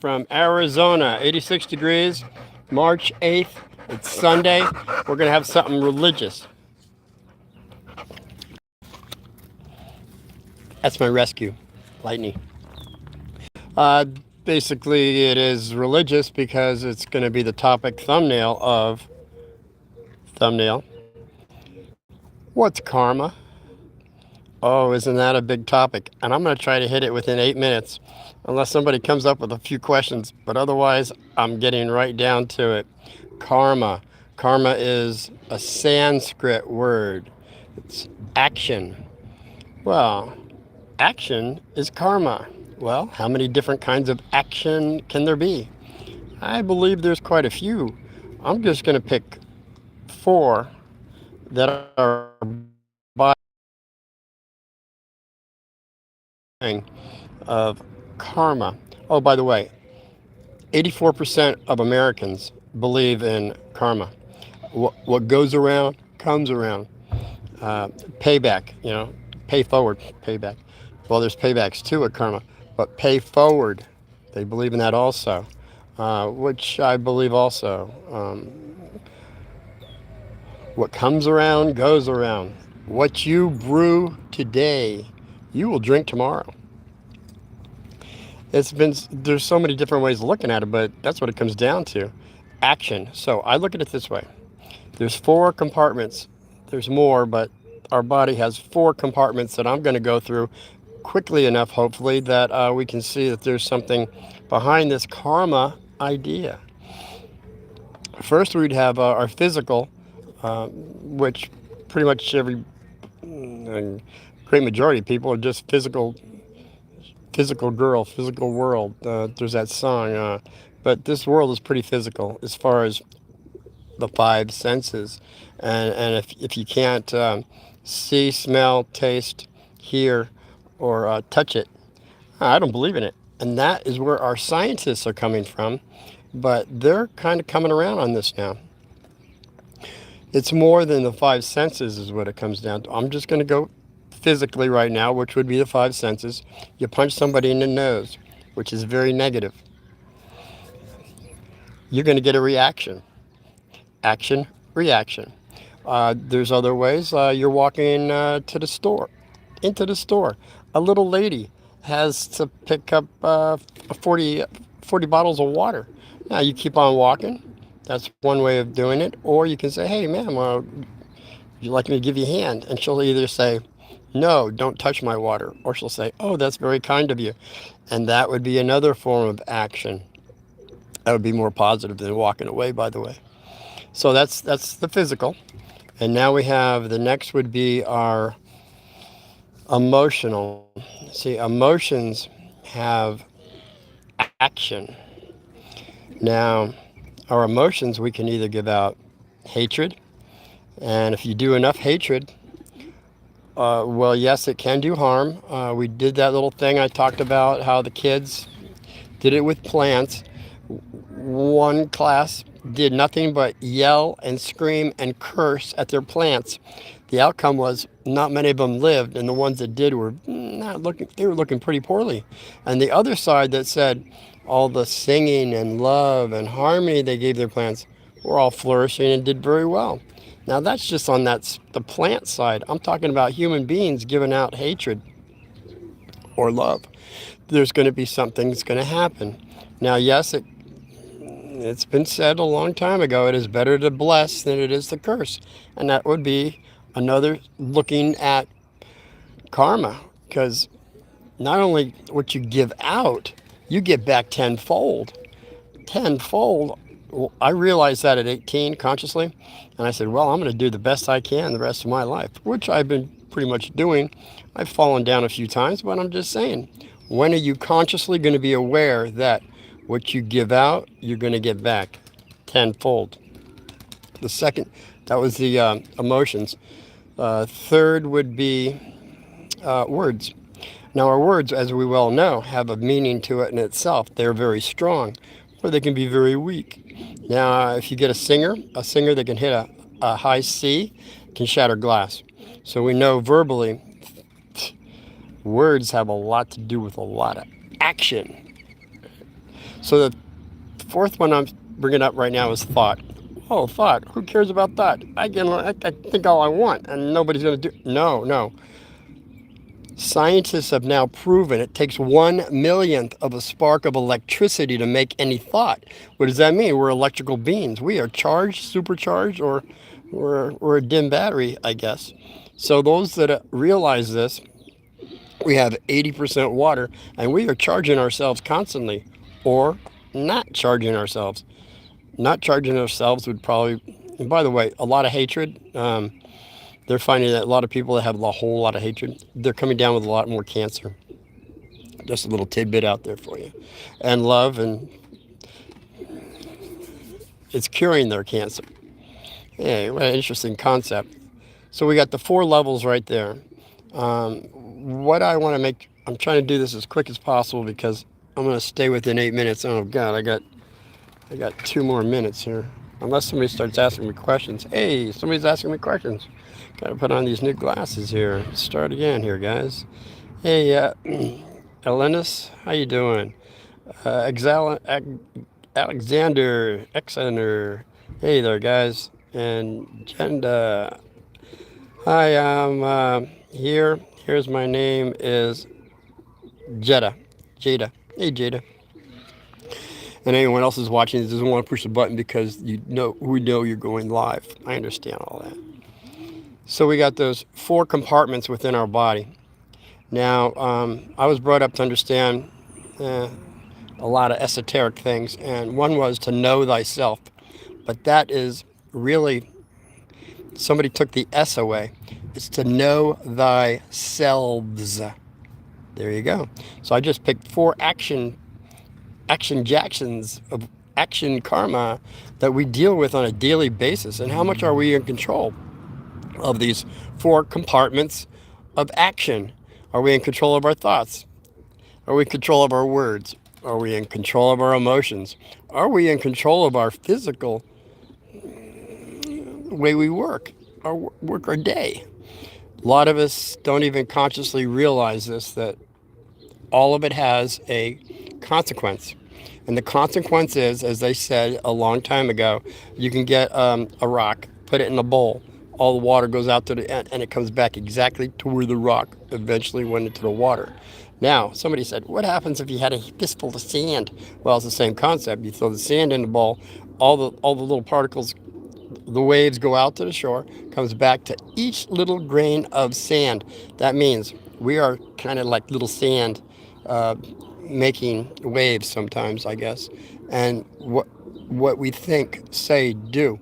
from Arizona, 86 degrees, March 8th. It's Sunday. We're going to have something religious. That's my rescue, Lightning. Uh, Basically, it is religious because it's going to be the topic thumbnail. What's karma? Oh, isn't that a big topic? And I'm going to try to hit it within 8 minutes, unless somebody comes up with a few questions. But otherwise, I'm getting right down to it. Karma. Karma is a Sanskrit word. It's action. Well, action is karma. Well, how many different kinds of action can there be? I believe there's quite a few. I'm just going to pick four that are of karma. Oh, by the way, 84% of Americans believe in karma. What goes around comes around. Payback, pay forward, payback. Well, there's paybacks too at karma, but pay forward, they believe in that also, which I believe also. What comes around goes around. What you brew today, you will drink tomorrow. There's so many different ways of looking at it, but that's what it comes down to. Action. So I look at it this way. There's four compartments. There's more, but our body has four compartments that I'm going to go through quickly enough, hopefully, that we can see that there's something behind this karma idea. First, we'd have our physical, which pretty much every great majority of people are just physical girl, physical world. There's that song. But this world is pretty physical as far as the five senses. And if you can't see, smell, taste, hear, or touch it, I don't believe in it. And that is where our scientists are coming from. But they're kind of coming around on this now. It's more than the five senses is what it comes down to. I'm just going to go physically right now, which would be the five senses. You punch somebody in the nose, which is very negative. You're going to get a reaction. Action, reaction. There's other ways. You're walking to the store, into the store. A little lady has to pick up 40 bottles of water. Now you keep on walking. That's one way of doing it. Or you can say, hey, ma'am, would you like me to give you a hand? And she'll either say, no, don't touch my water. Or she'll say, oh, that's very kind of you. And that would be another form of action. That would be more positive than walking away, by the way. So that's the physical. And now we have the next would be our emotional. See, emotions have action. Now, our emotions, we can either give out hatred. And if you do enough hatred, well, yes, it can do harm. We did that little thing I talked about, how the kids did it with plants. One class did nothing but yell and scream and curse at their plants. The outcome was not many of them lived, and the ones that did were not looking, they were looking pretty poorly. And the other side that said all the singing and love and harmony they gave their plants were all flourishing and did very well. Now that's just on the plant side. I'm talking about human beings giving out hatred or love. There's going to be something that's going to happen. Now, yes, it's been said a long time ago, it is better to bless than it is to curse. And that would be another looking at karma, because not only what you give out, you get back tenfold. Tenfold. Well, I realized that at 18 consciously, and I said, well, I'm going to do the best I can the rest of my life, which I've been pretty much doing. I've fallen down a few times, but I'm just saying, when are you consciously going to be aware that what you give out, you're going to get back tenfold? The second, that was the emotions. Third would be words. Now, our words, as we well know, have a meaning to it in itself. They're very strong, or they can be very weak. Now, if you get a singer that can hit a high C can shatter glass. So we know verbally, words have a lot to do with a lot of action. So the fourth one I'm bringing up right now is thought. Oh, thought. Who cares about thought? I think all I want, and nobody's going to do. No, no. Scientists have now proven it takes 1/1,000,000th of a spark of electricity to make any thought. What does that mean? We're electrical beings. We are charged, supercharged, or we're a dim battery, I guess. So those that realize this, we have 80% water, and we are charging ourselves constantly, or not charging ourselves. Not charging ourselves would probably, and by the way, a lot of hatred. They're finding that a lot of people that have a whole lot of hatred, they're coming down with a lot more cancer. Just a little tidbit out there for you. And love, and it's curing their cancer. Yeah, what an interesting concept. So we got the 4 levels right there. What I want to make, I'm trying to do this as quick as possible because I'm going to stay within 8 minutes. Oh God, I got 2 more minutes here. Unless somebody starts asking me questions. Hey, somebody's asking me questions. Got to put on these new glasses here. Start again here, guys. Hey, Elenis, how you doing? Alexander, Exeter. Hey there, guys. And Jenda. Hi, I'm here. Here's my name is Jada. Jada. Hey, Jada. And anyone else is watching doesn't want to push the button because we know you're going live. I understand all that. So we got those 4 compartments within our body. Now, I was brought up to understand a lot of esoteric things, and one was to know thyself. But that is really, somebody took the S away. It's to know thyselves. There you go. So I just picked 4 action jacksons of action karma that we deal with on a daily basis. And how much are we in control of these 4 compartments of action? Are we in control of our thoughts? Are we in control of our words? Are we in control of our emotions? Are we in control of our physical way we work our day? A lot of us don't even consciously realize this, that all of it has a consequence. And the consequence is, as they said a long time ago, you can get a rock, put it in a bowl, all the water goes out to the end, and it comes back exactly to where the rock eventually went into the water. Now, somebody said, what happens if you had a fistful of sand? Well, it's the same concept. You throw the sand in the bowl, all the little particles, the waves go out to the shore, comes back to each little grain of sand. That means we are kind of like little sand making waves sometimes, I guess. And what we think, say, do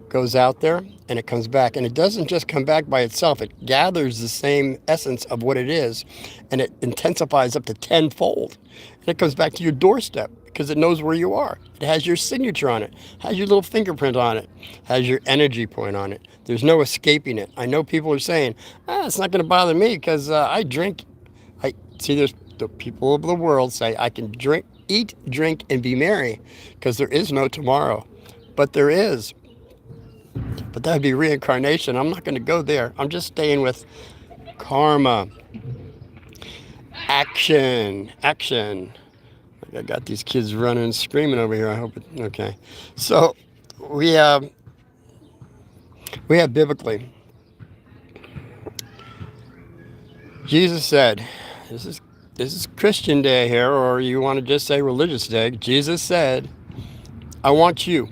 goes out there and it comes back. And it doesn't just come back by itself. It gathers the same essence of what it is and it intensifies up to tenfold. And it comes back to your doorstep because it knows where you are. It has your signature on it, has your little fingerprint on it, has your energy point on it. There's no escaping it. I know people are saying, it's not going to bother me because I drink. I see there's the people of the world say I can drink, eat, drink, and be merry because there is no tomorrow. But there is. But that would be reincarnation. I'm not going to go there. I'm just staying with karma. Action. I got these kids running and screaming over here. I hope it, okay. So we have biblically, Jesus said, this is Christian day here, or you want to just say religious day. Jesus said, I want you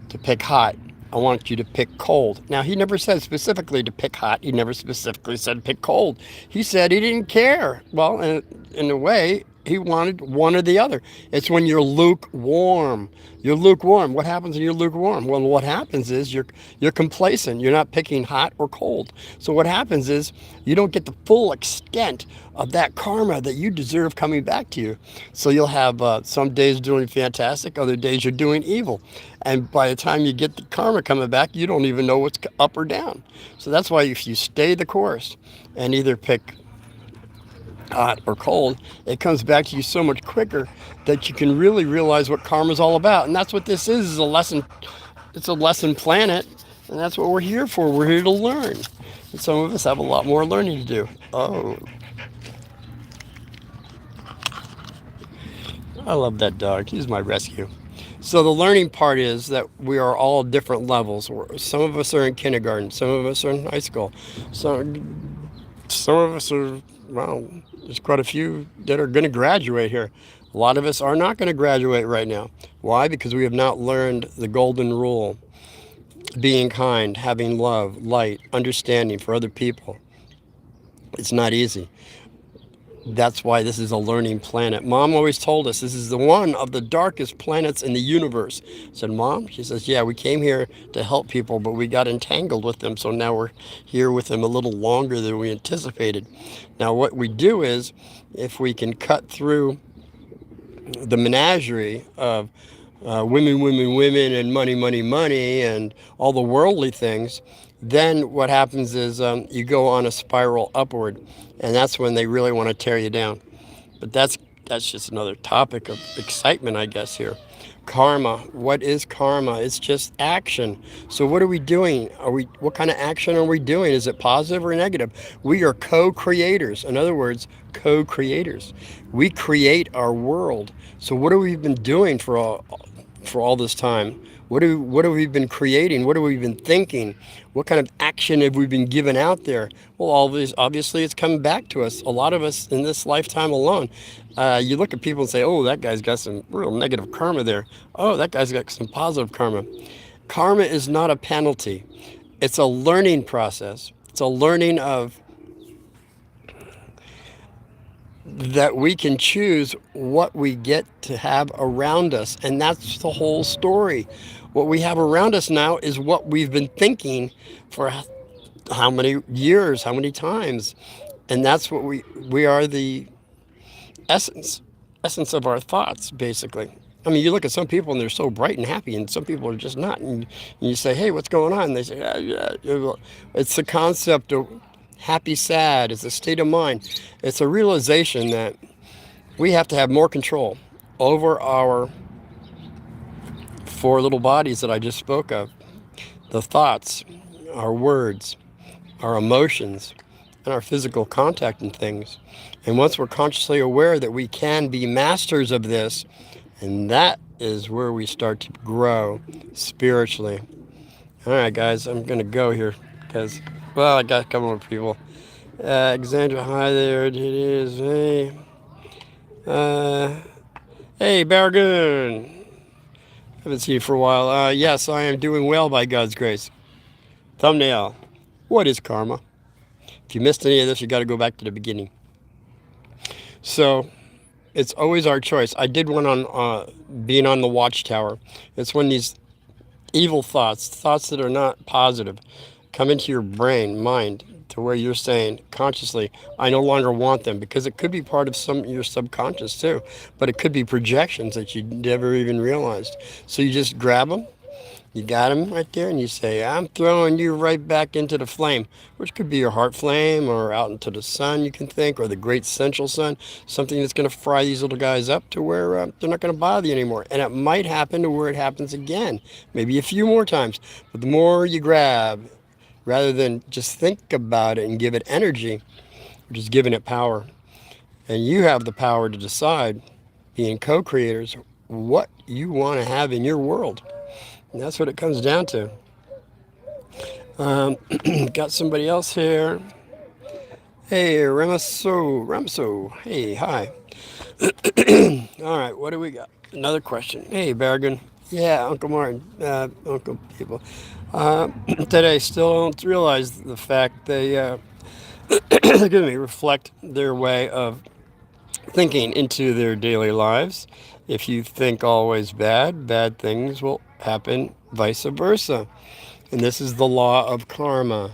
to pick hot. I want you to pick cold. Now, he never said specifically to pick hot. He never specifically said pick cold. He said he didn't care. Well, in a way, he wanted one or the other. It's when you're lukewarm. You're lukewarm. What happens when you're lukewarm? Well, what happens is you're complacent. You're not picking hot or cold. So what happens is you don't get the full extent of that karma that you deserve coming back to you. So you'll have some days doing fantastic, other days you're doing evil. And by the time you get the karma coming back, you don't even know what's up or down. So that's why if you stay the course and either pick hot or cold, it comes back to you so much quicker that you can really realize what karma is all about. And that's what this is a lesson. It's a lesson planet, and that's what we're here for. We're here to learn. And some of us have a lot more learning to do. I love that dog. He's my rescue. So the learning part is that we are all different levels. Some of us are in kindergarten, some of us are in high school, some of us are, well, there's quite a few that are going to graduate here. A lot of us are not going to graduate right now. Why? Because we have not learned the golden rule: being kind, having love, light, understanding for other people. It's not easy. That's why this is a learning planet. Mom always told us this is the one of the darkest planets in the universe. I said, Mom? She says, yeah, we came here to help people, but we got entangled with them, so now we're here with them a little longer than we anticipated. Now, what we do is, if we can cut through the menagerie of women, women, women, and money, money, money, and all the worldly things, then what happens is you go on a spiral upward, and that's when they really want to tear you down. But that's just another topic of excitement, I guess, here. Karma. What is karma? It's just action. So what are we doing? What kind of action are we doing? Is it positive or negative? We are co-creators. In other words, co-creators. We create our world. So what have we been doing for all this time? What have we been creating? What have we been thinking? What kind of action have we been given out there? Well, all this, obviously, it's coming back to us. A lot of us in this lifetime alone. You look at people and say, oh, that guy's got some real negative karma there. Oh, that guy's got some positive karma. Karma is not a penalty. It's a learning process. It's a learning of that we can choose what we get to have around us. And that's the whole story. What we have around us now is what we've been thinking for how many years, how many times. And that's what we are the essence of our thoughts, basically. I mean, you look at some people and they're so bright and happy, and some people are just not. And you say, hey, what's going on? And they say, yeah. It's the concept of happy, sad. It's a state of mind. It's a realization that we have to have more control over our four little bodies that I just spoke of: the thoughts, our words, our emotions, and our physical contact and things. And once we're consciously aware that we can be masters of this, and that is where we start to grow spiritually. All right, guys, I'm going to go here because, well, I got a couple more people. Alexandra, hi there. It is. Hey. Hey, Barragoon. Haven't seen you for a while. Yes, I am doing well by God's grace. Thumbnail. What is karma? If you missed any of this, you got to go back to the beginning. So it's always our choice. I did one on being on the watchtower. It's when these evil thoughts that are not positive, come into your brain, mind, to where you're saying consciously, I no longer want them, because it could be part of your subconscious too, but it could be projections that you never even realized. So you just grab them, you got them right there, and you say, I'm throwing you right back into the flame, which could be your heart flame or out into the sun, you can think, or the great central sun, something that's going to fry these little guys up to where they're not going to bother you anymore. And it might happen to where it happens again, maybe a few more times. But the more you grab, rather than just think about it and give it energy, you're just giving it power. And you have the power to decide, being co-creators, what you want to have in your world. And that's what it comes down to. Got somebody else here. Hey, Ramaso. Hey, hi. All right, what do we got? Another question. Hey, Bergen. Yeah, Uncle Martin. Uncle people. Today, still don't realize the fact they reflect their way of thinking into their daily lives. If you think always bad things will happen, vice versa. And this is the law of karma.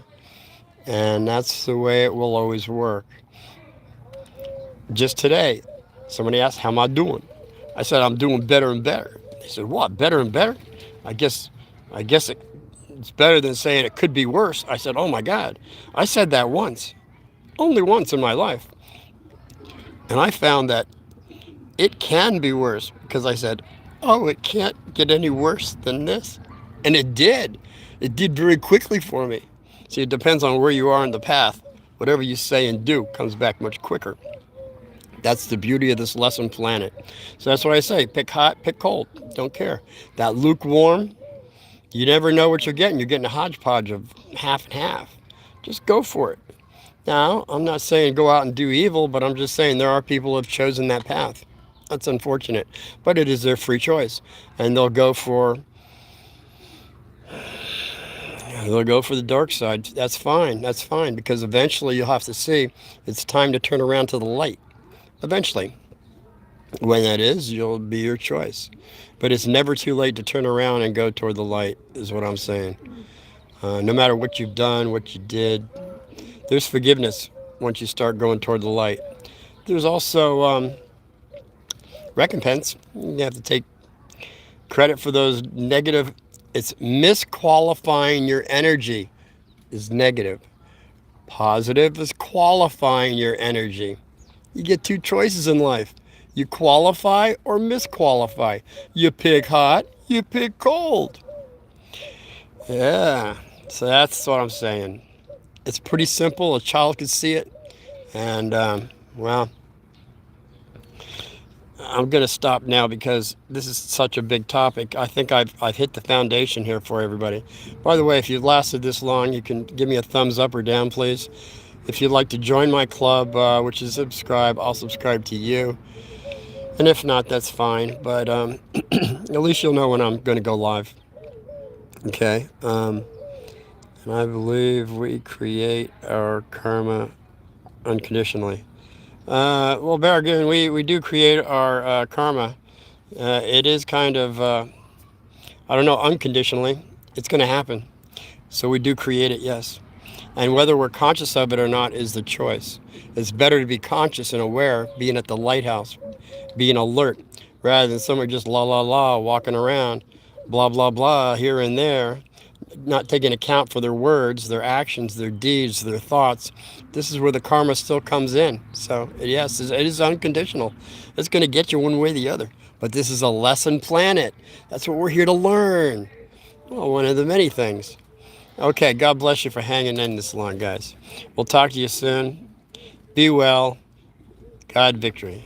And that's the way it will always work. Just today, somebody asked, how am I doing? I said, I'm doing better and better. They said, what, better and better? I guess it's better than saying it could be worse. I said, oh my God. I said that once, only once in my life. And I found that it can be worse, because I said, oh, it can't get any worse than this. And it did. It did very quickly for me. See, it depends on where you are in the path. Whatever you say and do comes back much quicker. That's the beauty of this lesson planet. So that's what I say. Pick hot, pick cold. Don't care. That lukewarm, you never know what you're getting. You're getting a hodgepodge of half and half. Just go for it. Now, I'm not saying go out and do evil, but I'm just saying there are people who have chosen that path. That's unfortunate, but it is their free choice. And they'll go for the dark side. That's fine. That's fine, because eventually you'll have to see it's time to turn around to the light. Eventually. When that is, you'll be your choice. But it's never too late to turn around and go toward the light, is what I'm saying. No matter what you've done, what you did, there's forgiveness once you start going toward the light. There's also recompense. You have to take credit for those negative. It's misqualifying your energy is negative. Positive is qualifying your energy. You get two choices in life. You qualify or misqualify. You pick hot, you pick cold. Yeah, so that's what I'm saying. It's pretty simple. A child could see it. And, well, I'm going to stop now because this is such a big topic. I think I've hit the foundation here for everybody. By the way, if you've lasted this long, you can give me a thumbs up or down, please. If you'd like to join my club, which is subscribe, I'll subscribe to you. And if not, that's fine. But at least you'll know when I'm going to go live. Okay. And I believe we create our karma unconditionally. Well, Barragoon, we do create our karma. It is kind of, I don't know, unconditionally. It's going to happen. So we do create it, yes. And whether we're conscious of it or not is the choice. It's better to be conscious and aware, being at the lighthouse, being alert, rather than someone just la la la walking around, blah blah blah here and there, not taking account for their words, their actions, their deeds, their thoughts. This is where the karma still comes in. So yes, it is unconditional. It's going to get you one way or the other. But this is a lesson planet. That's what we're here to learn. Well, one of the many things. Okay, God bless you for hanging in this long, guys. We'll talk to you soon. Be well. God victory.